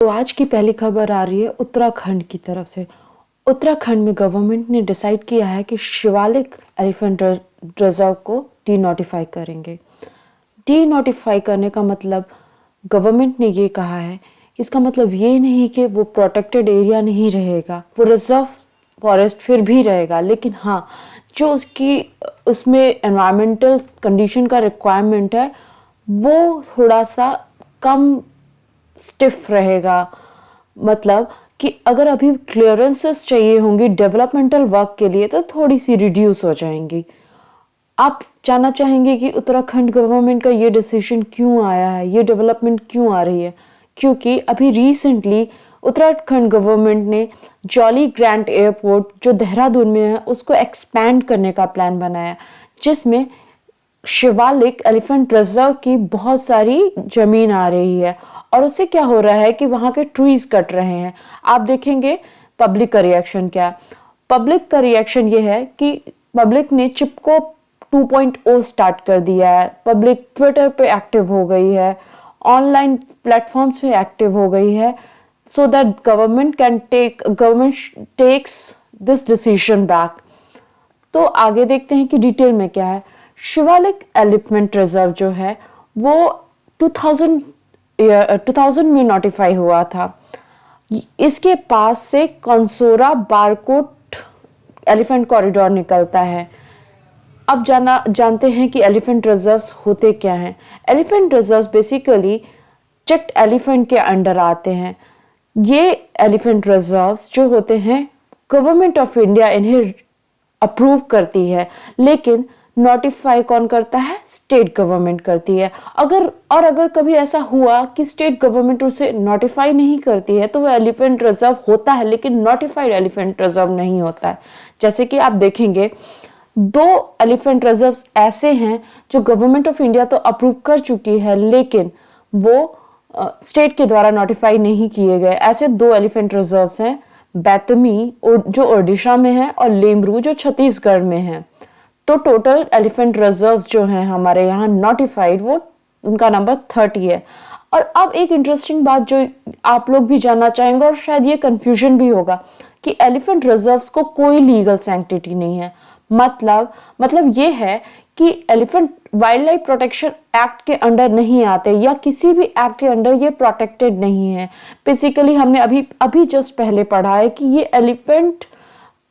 तो आज की पहली खबर आ रही है उत्तराखंड की तरफ से। उत्तराखंड में गवर्नमेंट ने डिसाइड किया है कि शिवालिक एलिफेंट रिजर्व को डी नोटिफाई करेंगे। डी नोटिफाई करने का मतलब गवर्नमेंट ने ये कहा है, इसका मतलब ये नहीं कि वो प्रोटेक्टेड एरिया नहीं रहेगा, वो रिजर्व फॉरेस्ट फिर भी रहेगा, लेकिन हाँ जो उसमें एनवायरमेंटल कंडीशन का रिक्वायरमेंट है वो थोड़ा सा कम स्टिफ रहेगा। मतलब कि अगर अभी क्लियरेंसेस चाहिए होंगी डेवलपमेंटल वर्क के लिए तो थोड़ी सी रिड्यूस हो जाएंगी। आप जानना चाहेंगे कि उत्तराखंड गवर्नमेंट का ये डिसीजन क्यों आया है, ये डेवलपमेंट क्यों आ रही है? क्योंकि अभी रिसेंटली उत्तराखंड गवर्नमेंट ने जॉली ग्रांट एयरपोर्ट जो देहरादून में है उसको एक्सपैंड करने का प्लान बनाया, जिसमें शिवालिक एलिफेंट रिजर्व की बहुत सारी जमीन आ रही है और उससे क्या हो रहा है कि वहां के ट्रीज कट रहे हैं। आप देखेंगे पब्लिक का रिएक्शन क्या है। पब्लिक का रिएक्शन ये है कि पब्लिक ने चिपको 2.0 स्टार्ट कर दिया है, पब्लिक ट्विटर पे एक्टिव हो गई है, ऑनलाइन प्लेटफॉर्म्स पे एक्टिव हो गई है, so that government takes this decision back. तो आगे देखते हैं कि डिटेल में क्या है। शिवालिक एलिफेंट रिजर्व जो है वो 2000 में नोटिफाई हुआ था। इसके पास से कंसोरा बारकोट एलिफेंट कॉरिडोर निकलता है। अब जानते हैं कि एलिफेंट रिजर्व्स होते क्या हैं। Elephant reserves basically checked elephant के अंडर आते हैं। ये एलिफेंट रिजर्व्स जो होते हैं गवर्नमेंट ऑफ इंडिया इन्हें अप्रूव करती है, लेकिन नोटिफाई कौन करता है? स्टेट गवर्नमेंट करती है। अगर कभी ऐसा हुआ कि स्टेट गवर्नमेंट उसे नोटिफाई नहीं करती है तो वो एलिफेंट रिजर्व होता है, लेकिन नोटिफाइड एलिफेंट रिजर्व नहीं होता है। जैसे कि आप देखेंगे 2 एलिफेंट रिजर्व्स ऐसे हैं जो गवर्नमेंट ऑफ इंडिया तो अप्रूव कर चुकी है, लेकिन वो स्टेट के द्वारा नोटिफाई नहीं किए गए। ऐसे 2 एलिफेंट रिजर्व्स हैं, बैतमी जो ओडिशा में है और लेमरू जो छत्तीसगढ़ में है। तो टोटल एलिफेंट रिजर्व्स जो हैं हमारे यहाँ नोटिफाइड, वो उनका नंबर 30 है। और अब एक इंटरेस्टिंग बात जो आप लोग भी जानना चाहेंगे और शायद ये कंफ्यूजन भी होगा कि एलिफेंट रिजर्व्स को कोई लीगल सैंक्टिटी नहीं है। मतलब ये है कि elephant wild life protection act के अंडर नहीं आते या किसी भी एक्ट के अंडर ये प्रोटेक्टेड नहीं है। बेसिकली हमने अभी जस्ट पहले पढ़ा है कि ये एलिफेंट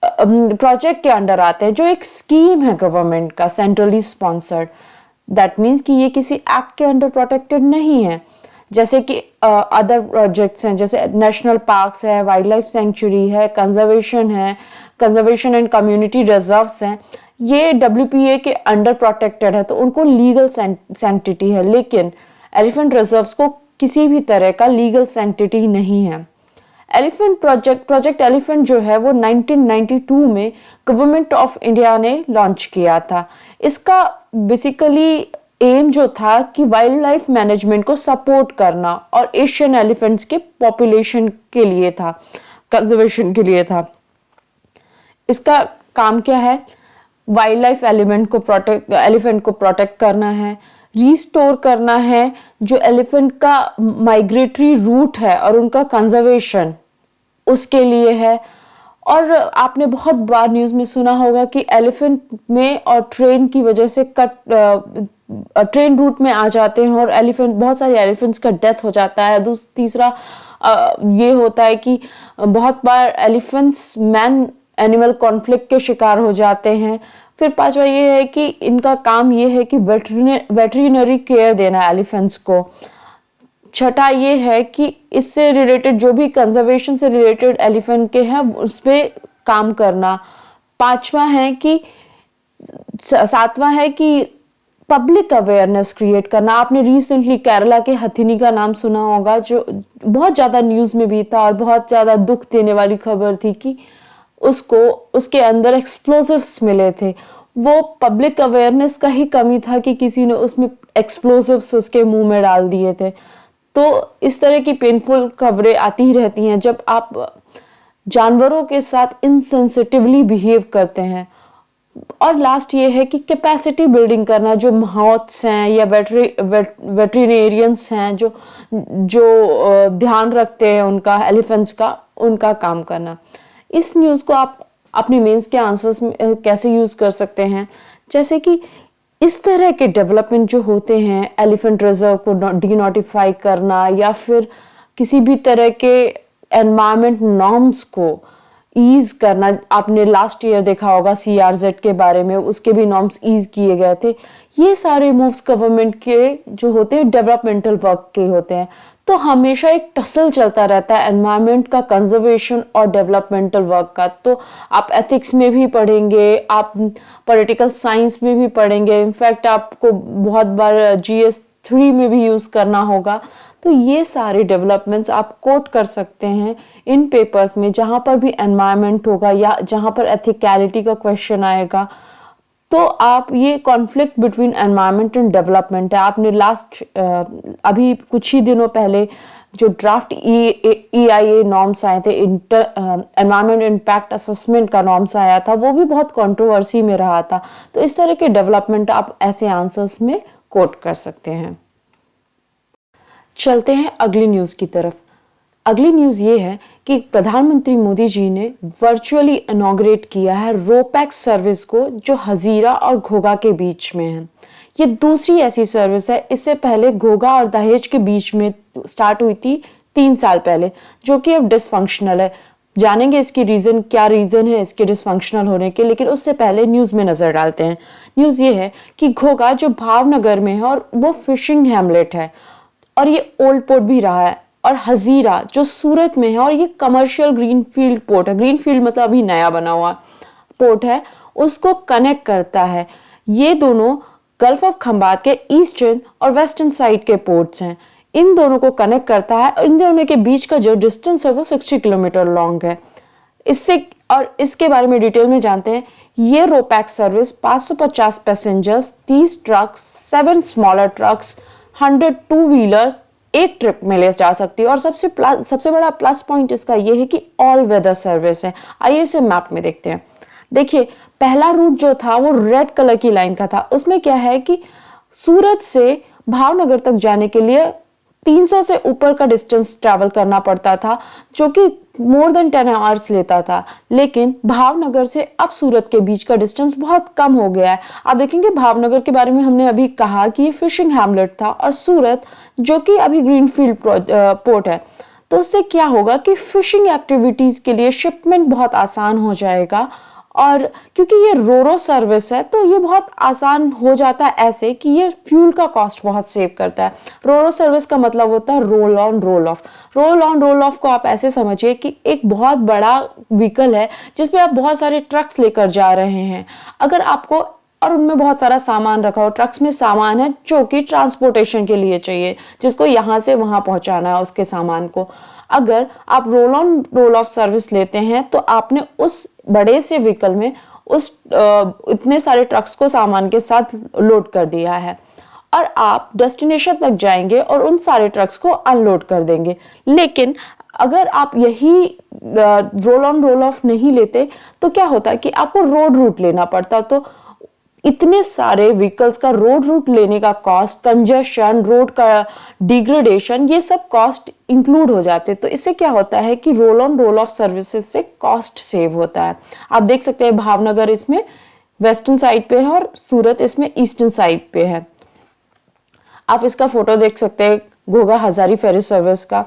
प्रोजेक्ट के अंडर आते हैं, जो एक स्कीम है गवर्नमेंट का, सेंट्रली स्पॉन्सर्ड। दैट मीन्स कि ये किसी एक्ट के अंडर प्रोटेक्टेड नहीं है। जैसे कि अदर प्रोजेक्ट्स हैं, जैसे नेशनल पार्क्स है, वाइल्ड लाइफ सेंचुरी है, कंजर्वेशन एंड कम्युनिटी रिजर्व्स हैं, ये WPA के अंडर प्रोटेक्टेड है, तो उनको लीगल सैंक्टिटी है। लेकिन एलिफेंट रिजर्व्स को किसी भी तरह का लीगल सैंक्टिटी नहीं है। एलिफेंट प्रोजेक्ट एलिफेंट जो है वो 1992 में गवर्नमेंट ऑफ इंडिया ने लॉन्च किया था। इसका बेसिकली एम जो था कि वाइल्ड लाइफ मैनेजमेंट को सपोर्ट करना और एशियन एलिफेंट्स के पॉपुलेशन के लिए था, कंजर्वेशन के लिए था। इसका काम क्या है? वाइल्ड लाइफ एलिफेंट को प्रोटेक्ट करना है, रिस्टोर करना है जो एलिफेंट का माइग्रेटरी रूट है और उनका कंजर्वेशन उसके लिए है। और आपने बहुत बार न्यूज में सुना होगा कि एलिफेंट में और ट्रेन की वजह से ट्रेन रूट में आ जाते हैं और बहुत सारे एलिफेंट्स का डेथ हो जाता है। तीसरा ये होता है कि बहुत बार एलिफेंट्स मैन एनिमल कॉन्फ्लिक्ट के शिकार हो जाते हैं। फिर पांचवा ये है कि इनका काम ये है कि वेटरिनरी केयर देना एलिफेंट्स को। छठा ये है कि इससे रिलेटेड जो भी कंजर्वेशन से रिलेटेड एलिफेंट के हैं उस पर काम करना। सातवां है कि पब्लिक अवेयरनेस क्रिएट करना। आपने रिसेंटली केरला के हथिनी का नाम सुना होगा, जो बहुत ज्यादा न्यूज में भी था और बहुत ज्यादा दुख देने वाली खबर थी कि उसके अंदर एक्सप्लोसिव्स मिले थे। वो पब्लिक अवेयरनेस का ही कमी था कि किसी ने उसमें एक्सप्लोसिव्स उसके मुंह में डाल दिए थे। तो इस तरह की पेनफुल खबरें आती ही रहती हैं जब आप जानवरों के साथ इनसेंसिटिवली बिहेव करते हैं। और लास्ट ये है कि कैपेसिटी बिल्डिंग करना, जो माहौत्स हैं या वेटरिनेरियंस हैं जो जो ध्यान रखते हैं उनका एलिफेंट्स का, उनका काम करना। इस न्यूज़ को आप अपने मेंस के आंसर्स में कैसे यूज़ कर सकते हैं, जैसे कि इस तरह के डेवलपमेंट जो होते हैं, एलिफेंट रिजर्व को डीनोटिफाई करना या फिर किसी भी तरह के एनवायरमेंट नॉर्म्स को ईज करना। आपने लास्ट ईयर देखा होगा CRZ के बारे में, उसके भी नॉर्म्स ईज किए गए थे। ये सारे मूव्स गवर्नमेंट के जो होते हैं डेवलपमेंटल वर्क के होते हैं। तो हमेशा एक टसल चलता रहता है एनवायरनमेंट का कंजर्वेशन और डेवलपमेंटल वर्क का। तो आप एथिक्स में भी पढ़ेंगे, आप पॉलिटिकल साइंस में भी पढ़ेंगे, इनफैक्ट आपको बहुत बार GS3 में भी यूज़ करना होगा। तो ये सारे डेवलपमेंट्स आप कोट कर सकते हैं इन पेपर्स में, जहाँ पर भी एनवायरनमेंट होगा या जहाँ पर एथिकलिटी का क्वेश्चन आएगा। तो आप ये conflict between environment and development है। आपने अभी कुछ ही दिनों पहले जो ड्राफ्ट EIA नॉर्म्स आए थे, एनवायरनमेंट इम्पैक्ट असेसमेंट का नॉर्म्स आया था, वो भी बहुत कंट्रोवर्सी में रहा था। तो इस तरह के डेवलपमेंट आप ऐसे आंसर्स में कोट कर सकते हैं। चलते हैं अगली न्यूज़ की तरफ। अगली न्यूज़ ये है कि प्रधानमंत्री मोदी जी ने वर्चुअली इनॉग्रेट किया है रोपैक्स सर्विस को, जो हजीरा और घोघा के बीच में है। ये दूसरी ऐसी सर्विस है। इससे पहले घोघा और दहेज के बीच में स्टार्ट हुई थी 3 साल पहले, जो कि अब डिसफंक्शनल है। जानेंगे इसकी रीज़न, क्या रीज़न है इसके डिसफंक्शनल होने के, लेकिन उससे पहले न्यूज़ में नज़र डालते हैं। न्यूज़ ये है कि घोघा जो भावनगर में है और वो फिशिंग हैमलेट है और ये ओल्ड पोर्ट भी रहा है, और हजीरा जो सूरत में है और ये कमर्शियल ग्रीनफील्ड पोर्ट है। ग्रीनफील्ड मतलब अभी नया बना हुआ पोर्ट है, उसको कनेक्ट करता है। ये दोनों गल्फ ऑफ खंबात के ईस्टर्न और वेस्टर्न साइड के पोर्ट्स हैं। इन दोनों को कनेक्ट करता है और इन दोनों के बीच का जो डिस्टेंस है वो 60 किलोमीटर लॉन्ग है। इसके बारे में डिटेल में जानते हैं। ये RoPax service 550 passengers, 30 trucks, 7 smaller trucks, 100 two wheelers एक ट्रिप में ले जा सकती है। और सबसे बड़ा प्लस पॉइंट इसका ये है कि ऑल वेदर सर्विस है। आइए इसे मैप में देखते हैं। देखिए, पहला रूट जो था वो रेड कलर की लाइन का था। उसमें क्या है कि सूरत से भावनगर तक जाने के लिए 300 से ऊपर का डिस्टेंस ट्रैवल करना पड़ता था, जो कि मोर देन 10 आवर्स लेता था। लेकिन भावनगर से अब सूरत के बीच का डिस्टेंस बहुत कम हो गया है। आप देखेंगे भावनगर के बारे में हमने अभी कहा कि ये फिशिंग हैमलेट था, और सूरत जो कि अभी ग्रीनफील्ड पोर्ट है। तो उससे क्या होगा कि फिशिंग एक्टिविटीज के लिए शिपमेंट बहुत आसान हो जाएगा। और क्योंकि ये रोरो सर्विस है तो ये बहुत आसान हो जाता है, ऐसे कि ये फ्यूल का कॉस्ट बहुत सेव करता है। रोरो सर्विस का मतलब होता है roll on roll of. Roll on roll of को आप ऐसे समझिए कि एक बहुत बड़ा व्हीकल है जिसपे आप बहुत सारे ट्रक्स लेकर जा रहे हैं। अगर आपको और उनमें बहुत सारा सामान रखा हो, ट्रक्स में सामान है जो कि ट्रांसपोर्टेशन के लिए चाहिए, जिसको यहाँ से वहाँ पहुँचाना है उसके सामान को। अगर आप roll on roll of service लेते हैं तो आपने उस बड़े से व्हीकल में उस इतने सारे ट्रक्स को सामान के साथ लोड कर दिया है, और आप डेस्टिनेशन तक जाएंगे और उन सारे ट्रक्स को अनलोड कर देंगे। लेकिन अगर आप यही रोल ऑन रोल ऑफ नहीं लेते तो क्या होता है कि आपको रोड रूट लेना पड़ता। तो इतने सारे व्हीकल्स का रोड रूट लेने का कॉस्ट, कंजेशन, रोड का डिग्रेडेशन, ये सब कॉस्ट इंक्लूड हो जाते। तो इससे क्या होता है कि roll on roll of services से कॉस्ट सेव होता है। आप देख सकते हैं भावनगर इसमें वेस्टर्न साइड पे है और सूरत इसमें ईस्टर्न साइड पे है। आप इसका फोटो देख सकते हैं घोघा हजारी फेरी सर्विस का।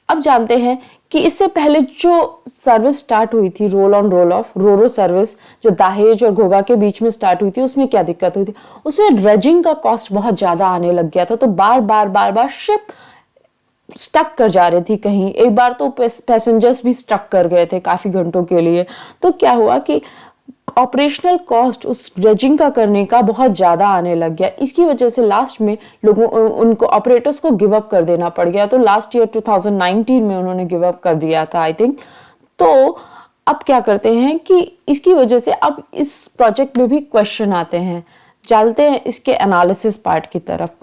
अब जानते हैं कि इससे पहले जो सर्विस स्टार्ट हुई थी roll on roll of Roro service, जो दहेज और घोघा के बीच में स्टार्ट हुई थी, उसमें क्या दिक्कत हुई थी? उसमें ड्रेजिंग का कॉस्ट बहुत ज्यादा आने लग गया था। तो बार बार शिप स्टक कर जा रही थी कहीं। एक बार तो पैसेंजर्स भी स्टक कर गए थे काफी घंटों के लिए। तो क्या हुआ कि ऑपरेशनल कॉस्ट उस ड्रेजिंग का करने का बहुत ज्यादा आने लग गया। इसकी वजह से लास्ट में उनको ऑपरेटर्स को गिव अप कर देना पड़ गया। तो लास्ट ईयर 2019 में उन्होंने गिव अप कर दिया था आई थिंक। तो अब क्या करते हैं कि इसकी वजह से अब इस प्रोजेक्ट में भी क्वेश्चन आते हैं। चलते हैं इसके एनालिसिस पार्ट की तरफ।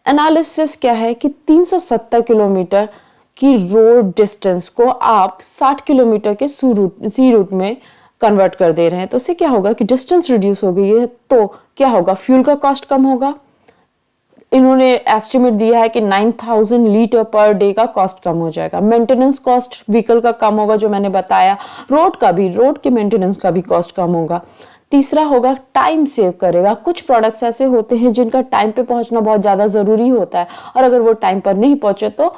एनालिसिस क्या है कि 370 किलोमीटर की रोड डिस्टेंस को आप 60 किलोमीटर के सी रूट में कन्वर्ट कर दे रहे हैं, तो उससे क्या होगा कि डिस्टेंस रिड्यूस हो गई है, तो क्या होगा, फ्यूल का कॉस्ट कम होगा। इन्होंने एस्टिमेट दिया है कि 9000 लीटर पर डे का कॉस्ट कम हो जाएगा। मेंटेनेंस कॉस्ट व्हीकल का कम होगा, जो मैंने बताया। रोड के मेंटेनेंस का भी कॉस्ट कम होगा। तीसरा होगा टाइम सेव करेगा। कुछ प्रोडक्ट्स ऐसे होते हैं जिनका टाइम पे पहुंचना बहुत ज़्यादा ज़रूरी होता है, और अगर वो टाइम पर नहीं पहुंचे तो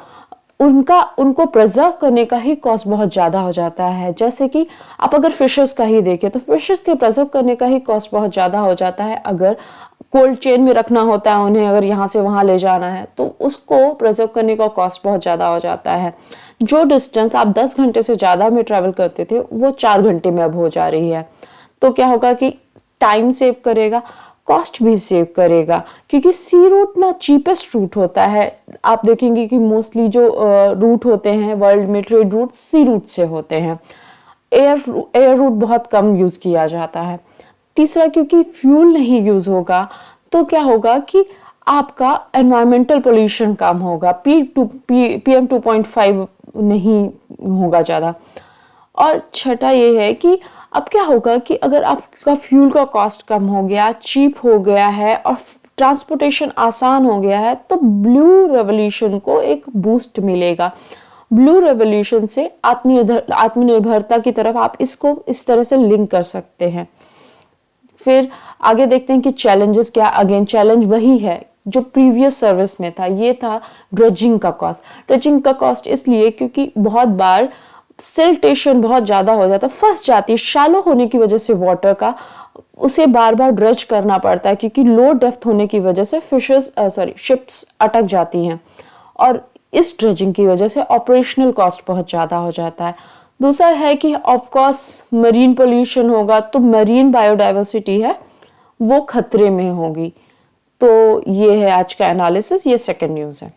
उनको प्रिजर्व करने का ही कॉस्ट बहुत ज़्यादा हो जाता है। जैसे कि आप अगर फिशेस का ही देखें तो फिशेस के प्रिजर्व करने का ही कॉस्ट बहुत ज़्यादा हो जाता है। अगर कोल्ड चेन में रखना होता है उन्हें, अगर यहाँ से वहाँ ले जाना है, तो उसको प्रिजर्व करने का कॉस्ट बहुत ज़्यादा हो जाता है। जो डिस्टेंस आप 10 घंटे से ज़्यादा में ट्रैवल करते थे, वो 4 घंटे में अब हो जा रही है। तो क्या होगा कि टाइम सेव करेगा, कॉस्ट भी सेव करेगा, क्योंकि सी रूट ना चीपेस्ट रूट होता है। आप देखेंगे कि मोस्टली जो रूट होते हैं वर्ल्ड में, ट्रेड रूट सी रूट से होते हैं। एयर रूट बहुत कम यूज किया जाता है। तीसरा, क्योंकि फ्यूल नहीं यूज होगा, तो क्या होगा कि आपका एनवायरमेंटल पोल्यूशन कम होगा, PM 2.5 नहीं होगा ज़्यादा। और छठा ये है कि अब क्या होगा कि अगर आपका फ्यूल का कॉस्ट कम हो गया, चीप हो गया है और ट्रांसपोर्टेशन आसान हो गया है, तो ब्लू रेवोल्यूशन को एक बूस्ट मिलेगा। ब्लू रेवोल्यूशन से आत्मनिर्भरता की तरफ आप इसको इस तरह से लिंक कर सकते हैं। फिर आगे देखते हैं कि चैलेंजेस क्या। अगेन चैलेंज वही है जो प्रीवियस सर्विस में था, ये था ड्रेजिंग का कॉस्ट। ड्रेजिंग का कॉस्ट इसलिए क्योंकि बहुत बार सिल्टेशन बहुत ज़्यादा हो जाता है, फंस जाती है, शैलो होने की वजह से वाटर का उसे बार बार ड्रेज करना पड़ता है, क्योंकि लो डेप्थ होने की वजह से शिप्स अटक जाती हैं, और इस ड्रेजिंग की वजह से ऑपरेशनल कॉस्ट बहुत ज़्यादा हो जाता है। दूसरा है कि ऑफकोर्स मरीन पोल्यूशन होगा, तो मरीन बायोडाइवर्सिटी है वो खतरे में होगी। तो ये है आज का एनालिसिस, ये सेकंड न्यूज़ है।